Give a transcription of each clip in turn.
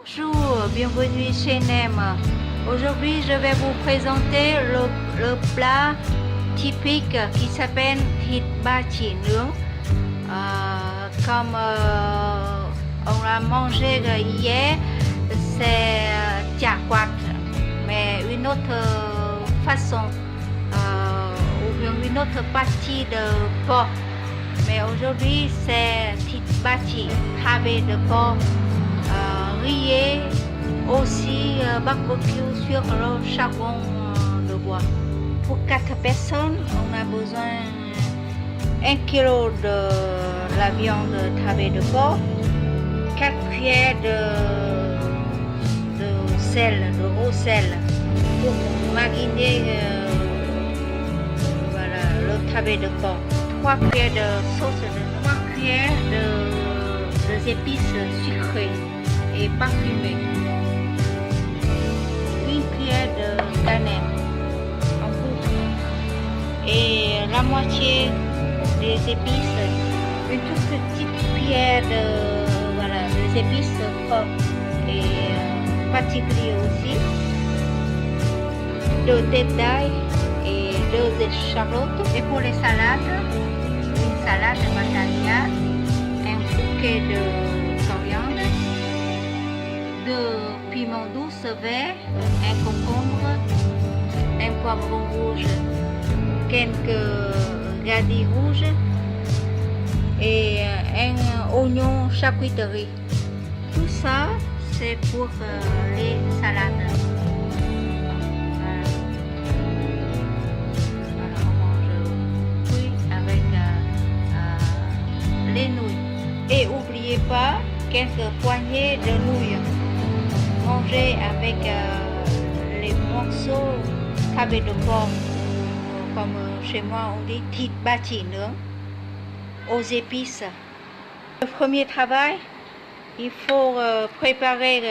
Bonjour, bienvenue chez Nem. Aujourd'hui, je vais vous présenter le plat typique qui s'appelle thịt ba chỉ nướng. Comme on l'a mangé hier, c'est chả quạt, mais une autre façon, ou bien une autre partie de porc. Mais aujourd'hui, c'est thịt ba chỉ, thabé de porc. Grillé, aussi barbecue sur le charbon de bois. Pour 4 personnes, on a besoin 1 kg de la viande thabé de porc, 4 cuillères de sel, de gros sel pour mariner voilà, le thabé de porc, 3 cuillères de sauce, 3 cuillères de épices sucrées et parfumé, une cuillère de cannelle en poudre et la moitié des épices, une toute petite cuillère des épices fortes et particuliers aussi, 2 têtes d'ail et 2 échalotes. Et pour les salades, une salade de macadamia, un bouquet de coriandre, 2 piments douces verts, un concombre, un poivron rouge, quelques radis rouges et un oignon charcuterie. Tout ça, c'est pour les salades. Voilà, on mange cuit avec les nouilles. Et n'oubliez pas quelques poignées de nouilles. Manger avec les morceaux thabé de porc, comme chez moi on dit thịt ba chỉ nướng, aux épices. Le premier travail, il faut préparer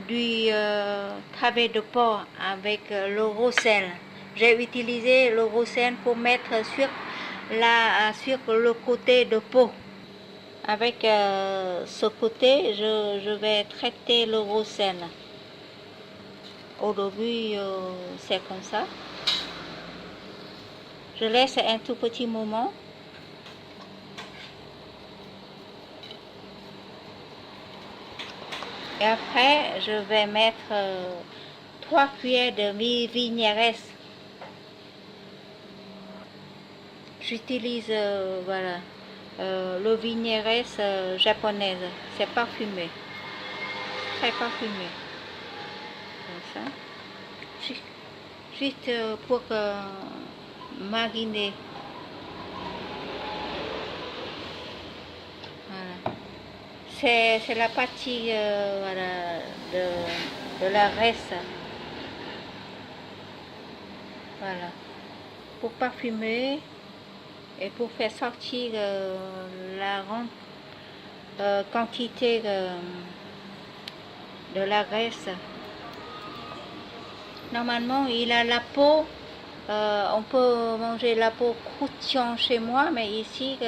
du thabé de porc avec le gros sel. J'ai utilisé le gros sel pour mettre sur le côté de peau. Avec ce côté, je vais traiter le gros sel. Au début, c'est comme ça. Je laisse un tout petit moment. Et après, je vais mettre 3 cuillères de vinaigre. J'utilise voilà. Le vinaigre japonaise, c'est parfumé, très parfumé, comme ça, juste pour mariner. Voilà. C'est la partie voilà, de la graisse, voilà, pour parfumer. Et pour faire sortir la grande quantité de la graisse. Normalement, il a la peau, on peut manger la peau croustillante chez moi, mais ici,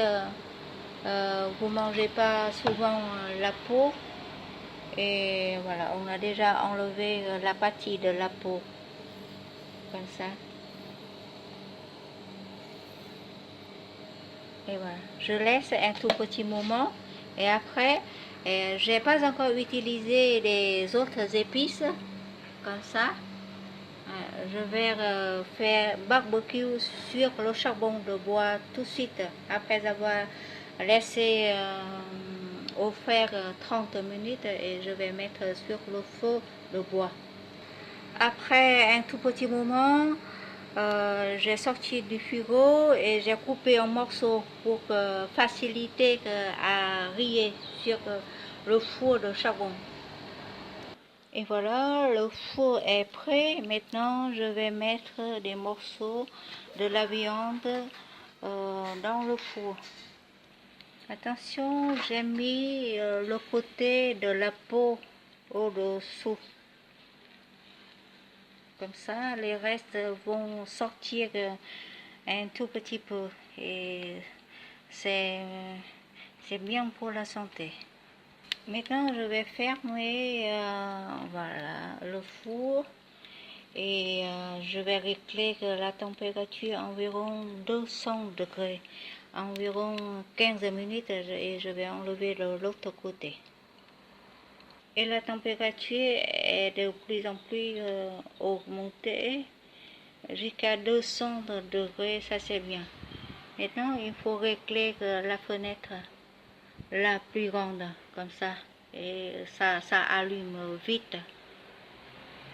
vous ne mangez pas souvent la peau. Et voilà, on a déjà enlevé la partie de la peau, comme ça. Et voilà, je laisse un tout petit moment et après, j'ai pas encore utilisé les autres épices comme ça. Je vais faire barbecue sur le charbon de bois tout de suite après avoir laissé au fer 30 minutes et je vais mettre sur le feu de bois. Après un tout petit moment, j'ai sorti du frigo et j'ai coupé en morceaux pour faciliter à riller sur le four de charbon. Et voilà, le four est prêt. Maintenant, je vais mettre des morceaux de la viande dans le four. Attention, j'ai mis le côté de la peau au-dessous. Comme ça, les restes vont sortir un tout petit peu et c'est bien pour la santé. Maintenant, je vais fermer voilà, le four et je vais régler la température environ 200 degrés, environ 15 minutes et je vais enlever de l'autre côté. Et la température est de plus en plus augmentée jusqu'à 200 degrés, ça c'est bien. Maintenant, il faut régler la fenêtre la plus grande, comme ça, et ça allume vite.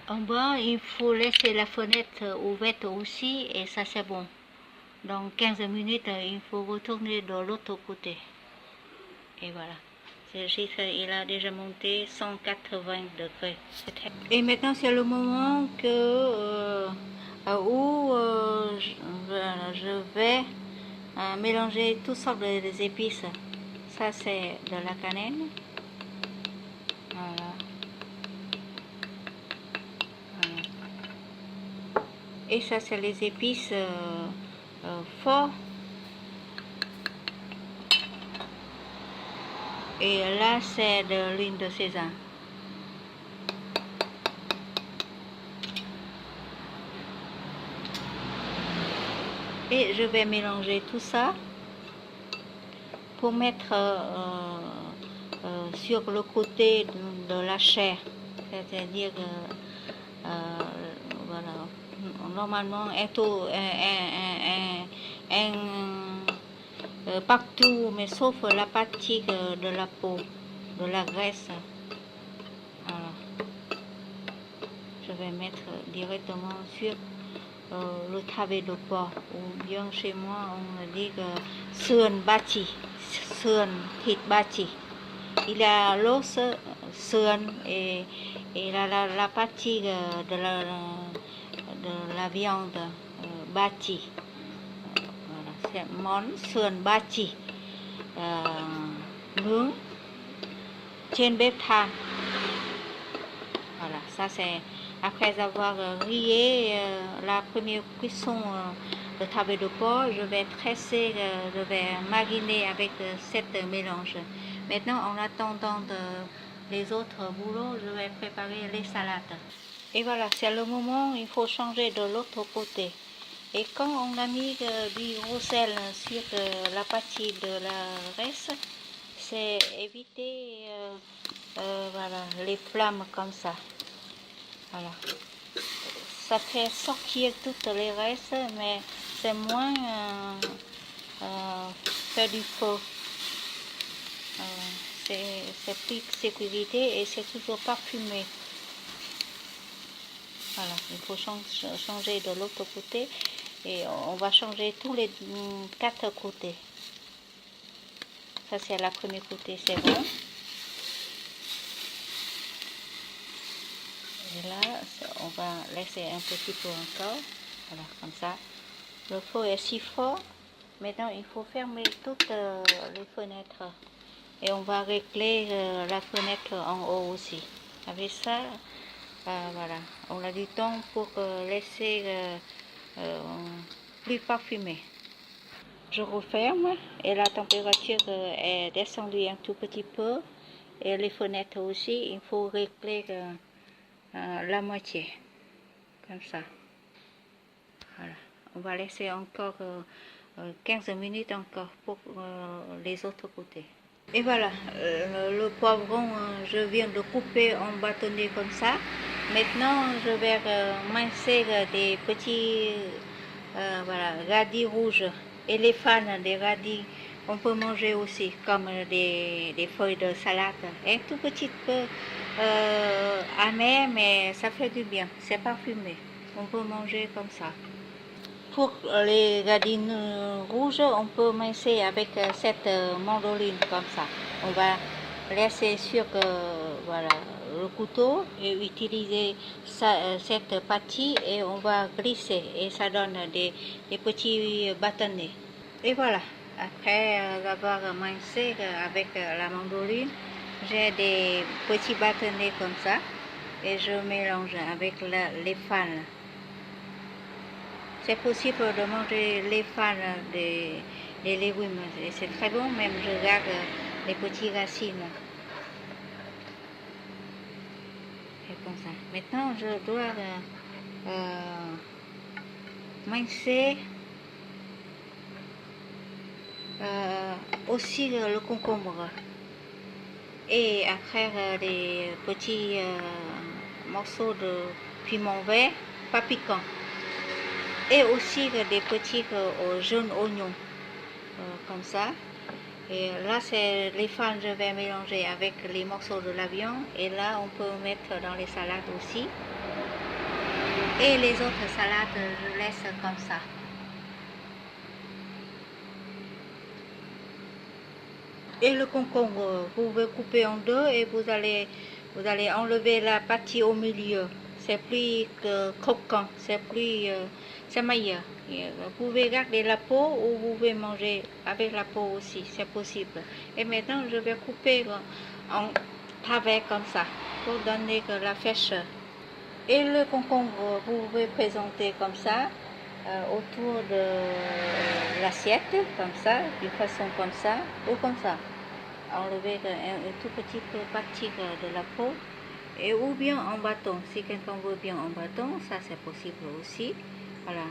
En bas, il faut laisser la fenêtre ouverte aussi, et ça c'est bon. Dans 15 minutes, il faut retourner de l'autre côté. Et voilà. Il a déjà monté 180 degrés. Et maintenant, c'est le moment où je vais mélanger toutes sortes d'épices. Ça, c'est de la cannelle. Voilà. Voilà. Et ça, c'est les épices forts. Et là, c'est de l'huile de sésame. Et je vais mélanger tout ça pour mettre sur le côté de la chair. C'est-à-dire, voilà, normalement, partout, mais sauf la partie de la peau, de la graisse. Voilà. Je vais mettre directement sur le tavé de porc, ou bien chez moi on dit que sườn bachi, sườn thịt bachi. Il y a l'os sườn et la partie de la viande bachi. Voilà, c'est món sườn bachi nướng trên bếp than. Voilà, ça c'est après avoir grillé la première cuisson de tavé de porc, je vais tresser, je vais mariner avec cette mélange. Maintenant, en attendant les autres boulots, je vais préparer les salades. Et voilà, c'est le moment, il faut changer de l'autre côté. Et quand on a mis du gros sel sur la partie de la graisse, c'est éviter voilà, les flammes comme ça. Voilà. Ça fait sortir toutes les restes, mais c'est moins faire du feu. C'est plus de sécurité et c'est toujours parfumé. Voilà, il faut changer de l'autre côté et on va changer tous les 4 côtés. Ça c'est la première côté, c'est bon. Et là, on va laisser un petit peu encore. Voilà, comme ça. Le feu est si fort. Maintenant, il faut fermer toutes les fenêtres. Et on va régler la fenêtre en haut aussi. Avec ça, voilà, on a du temps pour laisser plus parfumé. Je referme et la température est descendue un tout petit peu. Et les fenêtres aussi, il faut régler la moitié. Comme ça. Voilà. On va laisser encore 15 minutes encore pour les autres côtés. Et voilà, le poivron, je viens de couper en bâtonnets comme ça. Maintenant, je vais mincer des petits voilà, radis rouges et les fans des radis. On peut manger aussi comme des feuilles de salade. Un tout petit peu amer, mais ça fait du bien. C'est parfumé. On peut manger comme ça. Pour les radis rouges, on peut mincer avec cette mandoline comme ça. On va laisser sur voilà, le couteau et utiliser cette partie et on va glisser et ça donne des petits bâtonnets. Et voilà, après avoir mincé avec la mandoline, j'ai des petits bâtonnets comme ça et je mélange avec les fans. C'est possible de manger les fans des légumes, c'est très bon, même je garde les petits racines. comme ça. Maintenant, je dois mincer aussi le concombre. Et après, des petits morceaux de piment vert, pas piquant. Et aussi des petits jaunes oignons, comme ça. Et là, c'est les fans, je vais mélanger avec les morceaux de la viande. Et là, on peut mettre dans les salades aussi. Et les autres salades, je laisse comme ça. Et le concombre, vous pouvez couper en deux et vous allez enlever la partie au milieu. C'est plus croquant, c'est meilleur. Vous pouvez garder la peau ou vous pouvez manger avec la peau aussi, c'est possible. Et maintenant, je vais couper en travers comme ça pour donner la fraîcheur. Et le concombre, vous pouvez présenter comme ça, autour de l'assiette, comme ça, d'une façon comme ça, ou comme ça. Enlever un tout petit peu partie de la peau, et ou bien en bâton. Si quelqu'un veut bien en bâton, ça c'est possible aussi. Voilà,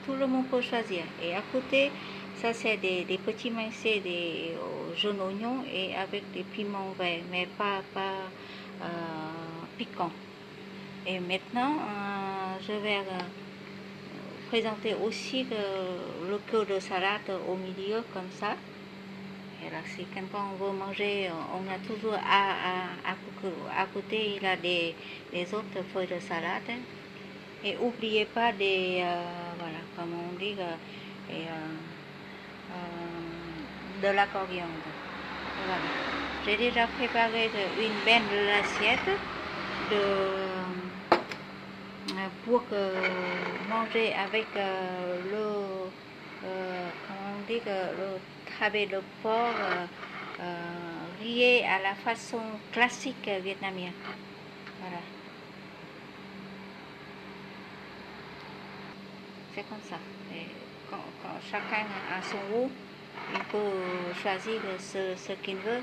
tout le monde peut choisir. Et à côté, ça c'est des petits mincés, des jaunes oignons et avec des piments verts, mais pas piquants. Et maintenant, je vais présenter aussi le queue de salade au milieu comme ça. Et là, si quelqu'un veut manger, on a toujours à côté, il a des autres feuilles de salade. Et n'oubliez pas voilà, comme on dit, de la coriandre. Voilà. J'ai déjà préparé une belle assiette pour manger avec comment on dit, le travers de porc rillé à la façon classique vietnamienne. Voilà. C'est comme ça. Et quand chacun a son goût, il peut choisir ce qu'il veut.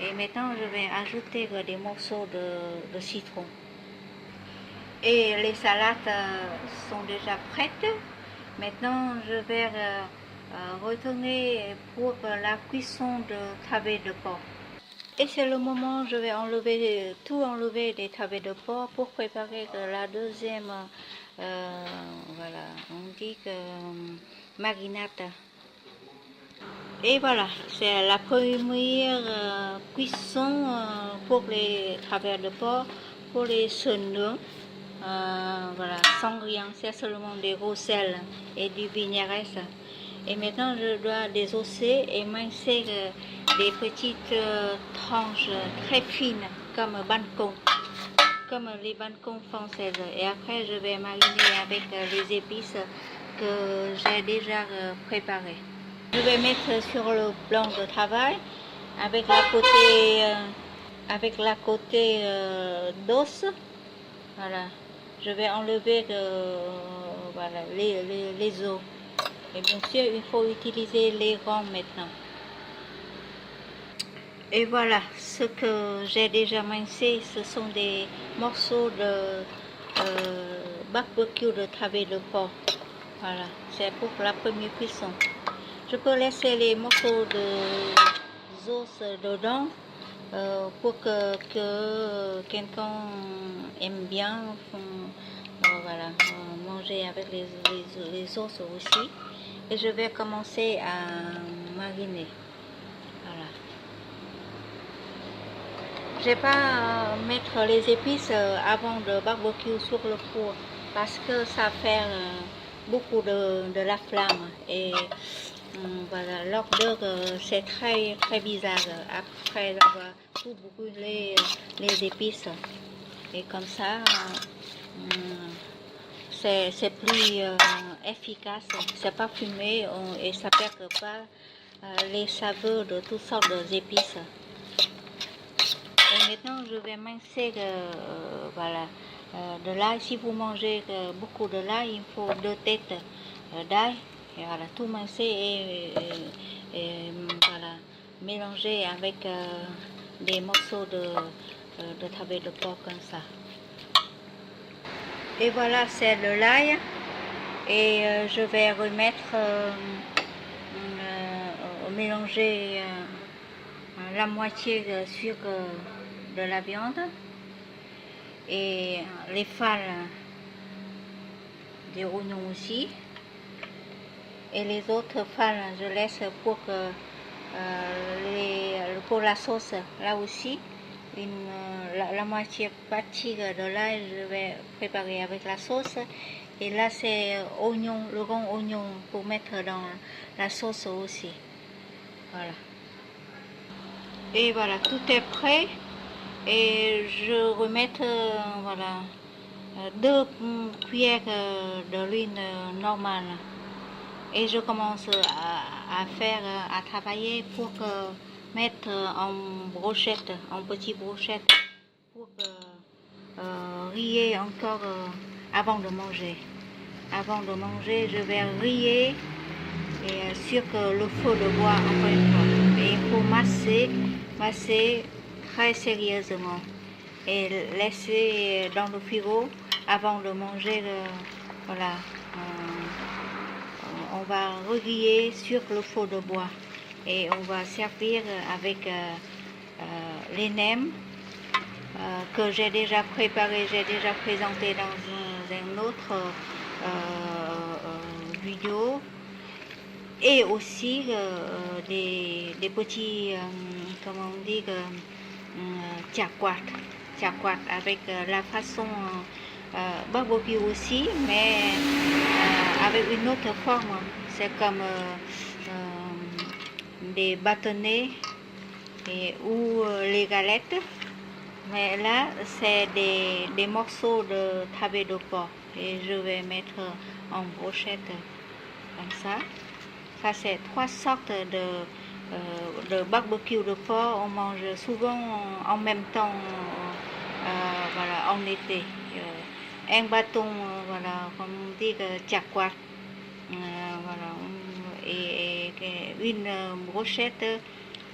Et maintenant, je vais ajouter des morceaux de citron. Et les salades sont déjà prêtes. Maintenant, je vais retourner pour la cuisson de travers de porc. Et c'est le moment où je vais enlever des travers de porc pour préparer la deuxième, voilà, on dit que marinade. Et voilà, c'est la première cuisson pour les travers de porc, pour les sonneurs. Voilà, sans rien, c'est seulement des gros sel et du vinaigre. Et maintenant, je dois désosser et mincer des petites tranches très fines, comme les bacon françaises. Et après, je vais mariner avec les épices que j'ai déjà préparées. Je vais mettre sur le plan de travail avec la côté d'os. Voilà. Je vais enlever voilà, les os. Et bien sûr, il faut utiliser les rangs maintenant. Et voilà, ce que j'ai déjà mincé, ce sont des morceaux de barbecue de travers de porc. Voilà, c'est pour la première cuisson. Je peux laisser les morceaux de os dedans pour que quelqu'un aime bien voilà, manger avec les os aussi. Et je vais commencer à mariner. Voilà. Je ne vais pas mettre les épices avant de barbecue sur le four parce que ça fait beaucoup de la flamme et voilà, l'odeur c'est très très bizarre après avoir tout brûlé les épices. Et comme ça, c'est plus efficace, c'est pas fumé et ça ne perd pas les saveurs de toutes sortes d'épices. Et maintenant, je vais mincer voilà, de l'ail. Si vous mangez beaucoup de l'ail, il faut 2 têtes d'ail. Et voilà, tout mincer et voilà, mélanger avec des morceaux de table de porc comme ça. Et voilà, c'est le l'ail. Et je vais remettre, mélanger la moitié sur de la viande et les fales des oignons aussi. Et les autres fales, je laisse pour la sauce là aussi. La moitié partie de l'ail, je vais préparer avec la sauce. Et là, c'est oignon, le rond oignon pour mettre dans la sauce aussi. Voilà. Et voilà, tout est prêt. Et je remets voilà, 2 cuillères de l'huile normale. Et je commence à faire, à travailler pour mettre en brochette, en petites brochettes, pour riller encore avant de manger. Avant de manger, je vais riller et sur le feu de bois encore une fois. Et il faut masser très sérieusement et laisser dans le frigo avant de manger. Voilà, on va riller sur le feu de bois et on va servir avec les nems que j'ai déjà préparé, j'ai déjà présenté dans un autre vidéo, et aussi des petits, comment on dit, tiaquat avec la façon barbecue aussi, mais avec une autre forme. C'est comme des bâtonnets ou les galettes. Mais là, c'est des morceaux de table de porc et je vais mettre en brochette comme ça. Ça, c'est 3 sortes de barbecue de porc. On mange souvent en même temps, voilà, en été. Un bâton, voilà, comme on dit, tiaquat, voilà, et une brochette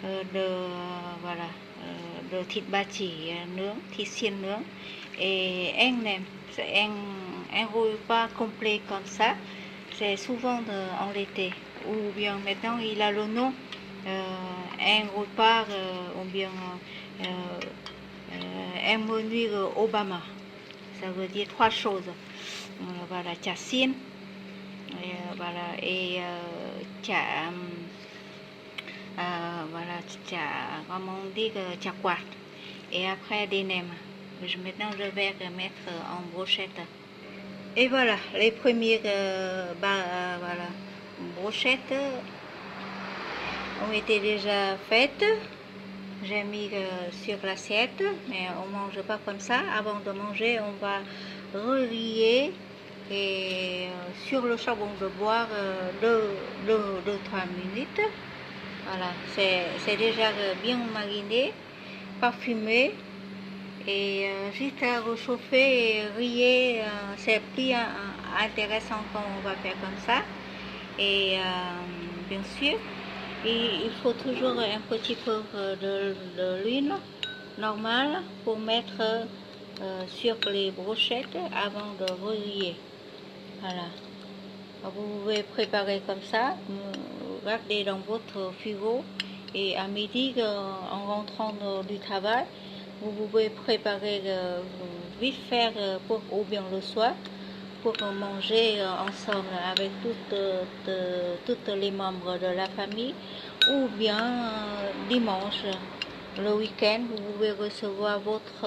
voilà, de thịt ba chỉ nướng, thịt xiên nướng, et un nem. C'est un repas complet comme ça. C'est souvent en été, ou bien maintenant il a le nom, un repas, ou bien un menu Obama. Ça veut dire 3 choses. Voilà, chả xiên, voilà, et voilà, comment on dit, tiaquat. Et après des nems. Maintenant, je vais mettre en brochette. Et voilà, les premières voilà, brochettes ont été déjà faites. J'ai mis sur l'assiette, mais on ne mange pas comme ça. Avant de manger, on va relier et sur le charbon de bois 2-3 minutes. Voilà, c'est déjà bien mariné, parfumé, et juste à réchauffer et riller. C'est plus intéressant quand on va faire comme ça. Et bien sûr, il faut toujours un petit peu de l'huile normale pour mettre sur les brochettes avant de relier. Voilà. Vous pouvez préparer comme ça, gardez dans votre frigo, et à midi, en rentrant du travail, vous pouvez préparer, vite faire, ou bien le soir, pour manger ensemble avec toutes les membres de la famille, ou bien dimanche, le week-end, vous pouvez recevoir votre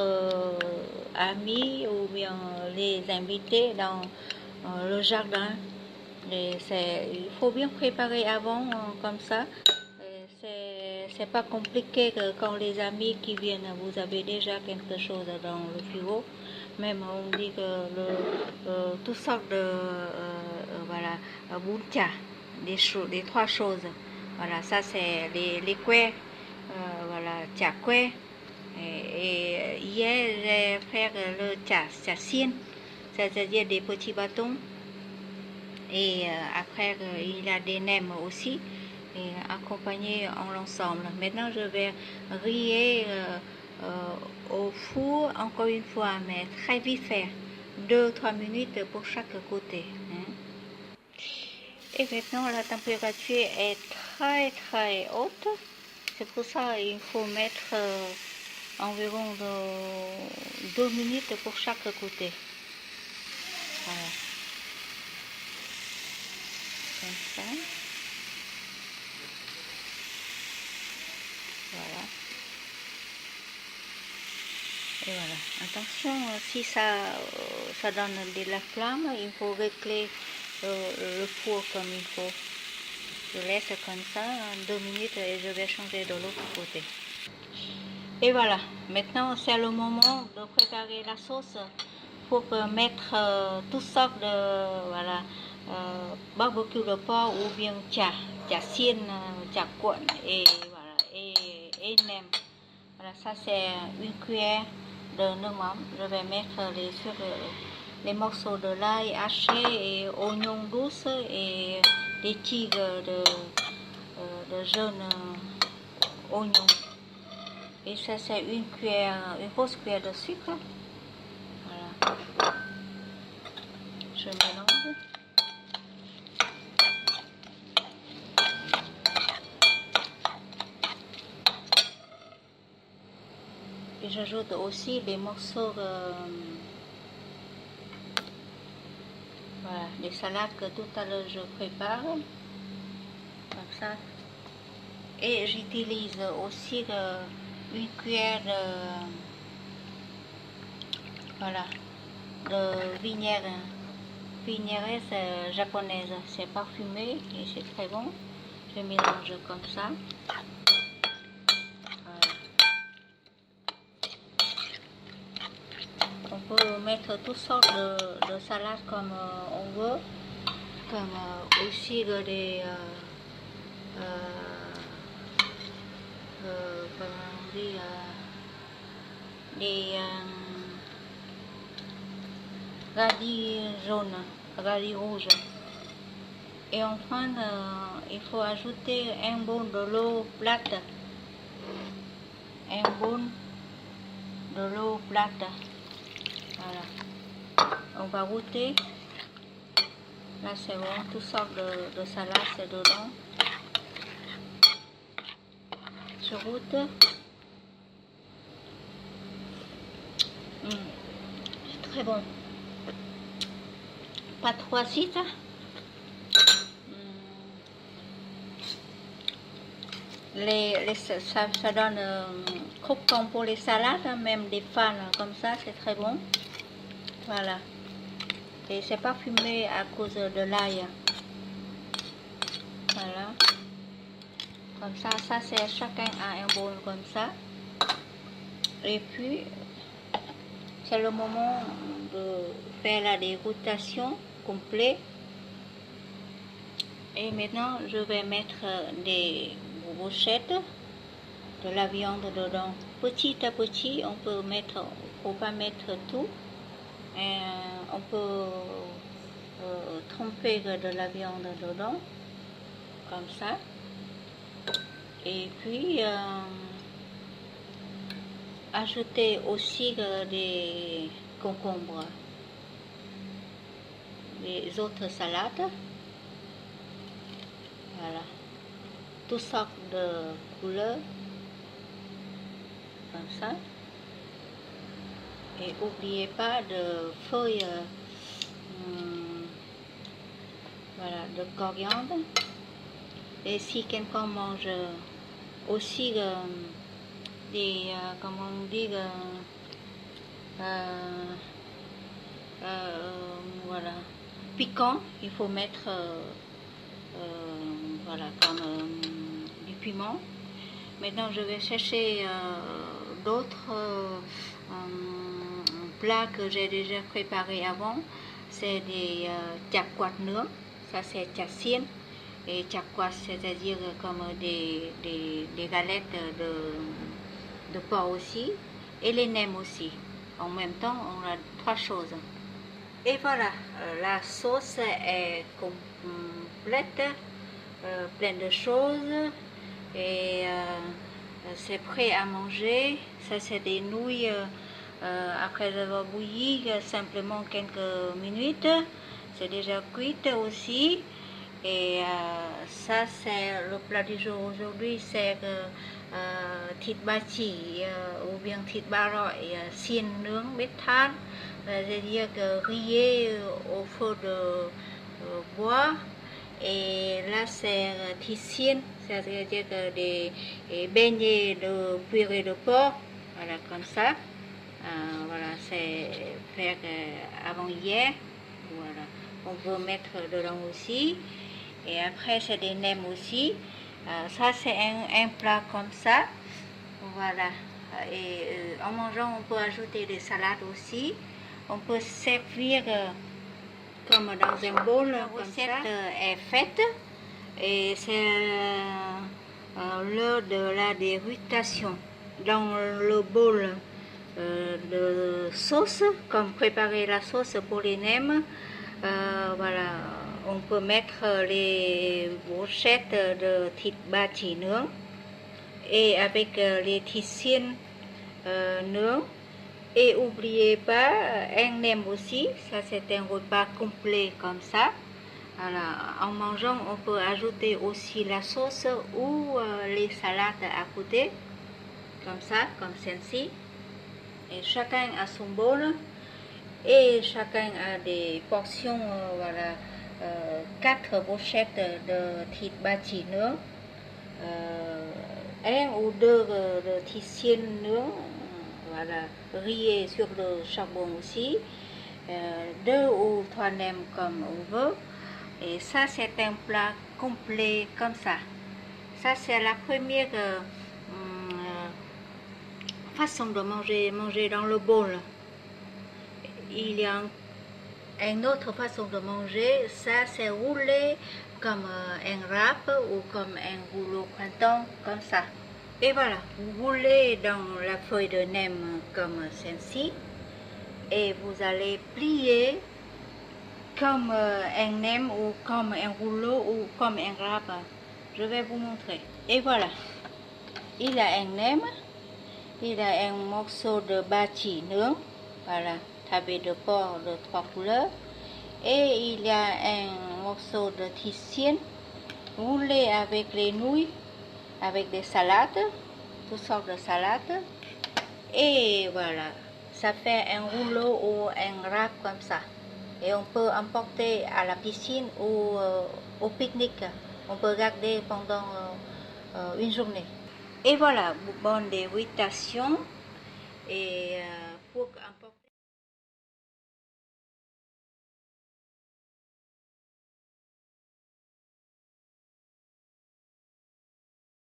ami ou bien les invités dans le jardin. Il faut bien préparer avant, comme ça. C'est pas compliqué que quand les amis qui viennent, vous avez déjà quelque chose dans le frigo. Même on dit que toutes sortes de voilà, buncha, des 3 choses. Voilà, ça c'est les couets, voilà, chả couet. Et hier j'ai fait le chả xiên, c'est-à-dire des petits bâtons. Et après, il y a des nems aussi, et accompagnés en l'ensemble. Maintenant, je vais riller au four encore une fois, mais très vite fait, 2-3 minutes pour chaque côté. Hein. Et maintenant, la température est très très haute. C'est pour ça qu'il faut mettre environ 2 minutes pour chaque côté. Voilà. Comme ça. Voilà. Et voilà. Attention, si ça donne de la flamme, il faut régler le four comme il faut. Je laisse comme ça 2 minutes et je vais changer de l'autre côté. Et voilà, maintenant c'est le moment de préparer la sauce pour mettre toutes sortes de voilà, barbecue de porc ou bien chả xiên, chả cuộn et voilà et nem. Voilà, ça c'est une cuillère de nước-mắm. Je vais mettre sur les morceaux de l'ail haché et oignons douces et des tigres de jaunes oignons. Et ça c'est une grosse cuillère de sucre. Voilà. Je mélange. Et j'ajoute aussi des morceaux voilà, des salades que tout à l'heure je prépare. Comme ça. Et j'utilise aussi une cuillère voilà, de vinaigre japonaise. C'est parfumé et c'est très bon. Je mélange comme ça. Voilà. On peut mettre toutes sortes de salades comme on veut, comme aussi des comment on dit, des radis jaunes, radis rouges. Et enfin, il faut ajouter un bol de l'eau plate. Un bol de l'eau plate. Voilà. On va goûter. Là, c'est bon. Toutes sortes de salades, c'est dedans. Je goûte. C'est très bon. Pas trop acide. Ça donne croquant pour les salades, même des fans comme ça, c'est très bon. Voilà. Et c'est parfumé à cause de l'ail. Voilà. Comme ça c'est chacun a un bol comme ça. Et puis, c'est le moment de faire la dégustation complète. Et maintenant, je vais mettre des brochettes de la viande dedans. Petit à petit, on peut mettre, faut pas mettre tout. Et on peut tremper de la viande dedans, comme ça. Et puis, ajouter aussi des concombres, les autres salades. Voilà. Toutes sortes de couleurs. Comme ça. Et n'oubliez pas de feuilles voilà, de coriandre. Et si quelqu'un mange aussi des, comment on dit, voilà, piquant, il faut mettre voilà, comme du piment. Maintenant, je vais chercher d'autres plats que j'ai déjà préparés avant. C'est des chả quạt nướng. Ça, c'est chả xiên. Et chả quạt, c'est-à-dire comme des galettes de porc aussi. Et les nems aussi. En même temps, on a 3 choses. Et voilà, la sauce est complète, pleine de choses. Et c'est prêt à manger. Ça, c'est des nouilles Après avoir bouilli simplement quelques minutes, c'est déjà cuit aussi. Et ça, c'est le plat du jour aujourd'hui, c'est thịt ba chỉ ou bien thịt ba rọi xiên nướng bếp than, c'est-à-dire grillé au feu de bois. Et là, c'est thịt xiên, c'est-à-dire des beignets de purée de porc, voilà, comme ça. Voilà, c'est fait avant hier. Voilà, on peut mettre dedans aussi. Et après, c'est des nems aussi. Ça, c'est un plat comme ça. Voilà. Et en mangeant, on peut ajouter des salades aussi. On peut servir comme dans un bol. La recette est faite. Et c'est l'heure de la dégustation. Dans le bol de sauce, comme préparer la sauce pour les nems, voilà, on peut mettre les brochettes de thịt ba chỉ nướng et avec les thịt xiên nướng. Et n'oubliez pas un nem aussi, ça c'est un repas complet comme ça. Voilà, en mangeant, on peut ajouter aussi la sauce ou les salades à côté, comme ça, comme celle-ci. Et chacun a son bol et chacun a des portions, voilà, 4 brochettes de thịt ba chỉ nướng, 1 ou 2 de thịt xiên nướng, voilà, grillé sur le charbon aussi, 2 ou 3 nems comme on veut. Et ça, c'est un plat complet comme ça. Ça, c'est la première façon de manger dans le bol. Il y a une autre façon de manger, ça c'est roulé comme un wrap ou comme un rouleau printemps, comme ça. Et voilà, vous roulez dans la feuille de nem comme celle-ci et vous allez plier comme un nem ou comme un rouleau ou comme un wrap. Je vais vous montrer. Et voilà, il a un nem, il a un morceau de ba chỉ nướng, voilà, tablé de porc de 3 couleurs. Et il y a un morceau de thịt xiên roulé avec les nouilles, avec des salades, toutes sortes de salades. Et voilà, ça fait un rouleau ou un wrap comme ça. Et on peut emporter à la piscine ou au pique-nique. On peut garder pendant une journée. Et voilà, bonne dégustation. Et